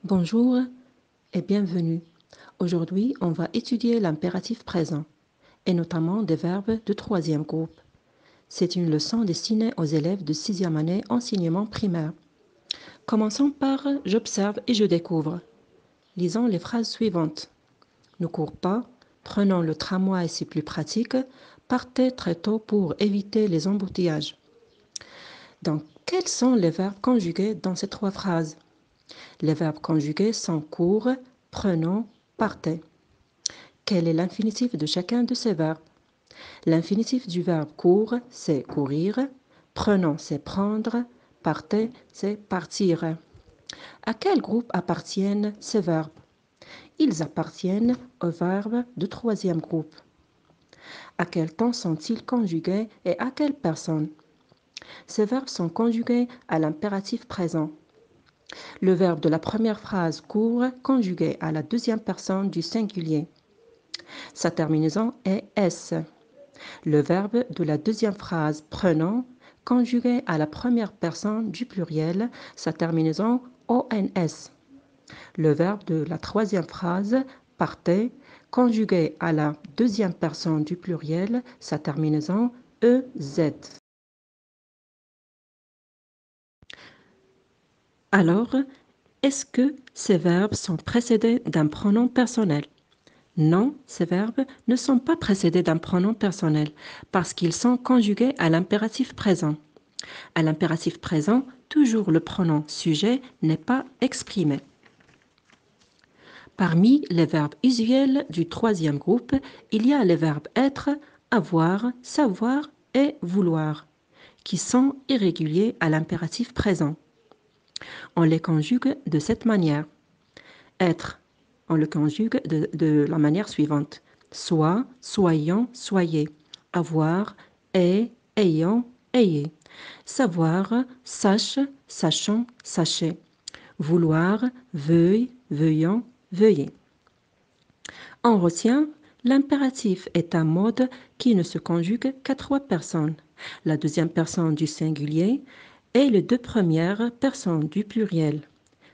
Bonjour et bienvenue. Aujourd'hui, on va étudier l'impératif présent et notamment des verbes de troisième groupe. C'est une leçon destinée aux élèves de sixième année enseignement primaire. Commençons par j'observe et je découvre. Lisons les phrases suivantes. Ne cours pas, prenons le tramway, c'est plus pratique, partez très tôt pour éviter les embouteillages. Donc, quels sont les verbes conjugués dans ces trois phrases? Les verbes conjugués sont cours, prenons, partez. Quel est l'infinitif de chacun de ces verbes? L'infinitif du verbe cours, c'est courir. Prenons, c'est prendre. Partez, c'est partir. À quel groupe appartiennent ces verbes? Ils appartiennent au verbe de troisième groupe. À quel temps sont-ils conjugués et à quelle personne? Ces verbes sont conjugués à l'impératif présent. Le verbe de la première phrase court conjugué à la deuxième personne du singulier. Sa terminaison est S. Le verbe de la deuxième phrase prenons conjugué à la première personne du pluriel, sa terminaison ONS. Le verbe de la troisième phrase partez conjugué à la deuxième personne du pluriel, sa terminaison EZ. Alors, est-ce que ces verbes sont précédés d'un pronom personnel? Non, ces verbes ne sont pas précédés d'un pronom personnel parce qu'ils sont conjugués à l'impératif présent. À l'impératif présent, toujours le pronom sujet n'est pas exprimé. Parmi les verbes usuels du troisième groupe, il y a les verbes être, avoir, savoir et vouloir, qui sont irréguliers à l'impératif présent. On les conjugue de cette manière. Être, on le conjugue de la manière suivante. Soit, soyons, soyez. Avoir, est, ayant, ayez. Savoir, sache, sachant, sachez. Vouloir, veuille, veuillant, veuillez. On retient, l'impératif est un mode qui ne se conjugue qu'à trois personnes. La deuxième personne du singulier et les deux premières personnes du pluriel,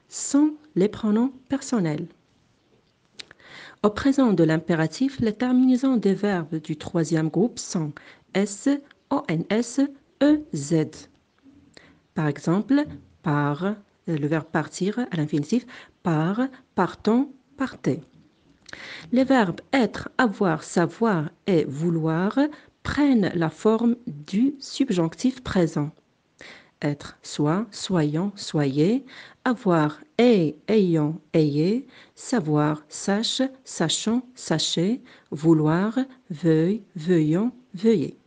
sans les pronoms personnels. Au présent de l'impératif, les terminaisons des verbes du troisième groupe sont S, ONS, EZ. Par exemple, par, le verbe partir à l'infinitif, par, partons, partez. Les verbes être, avoir, savoir et vouloir prennent la forme du subjonctif présent. Être, soit, soyons, soyez, avoir, est, ayant, ayez, savoir, sache, sachant, sachez, vouloir, veuille, veuillant, veuillez.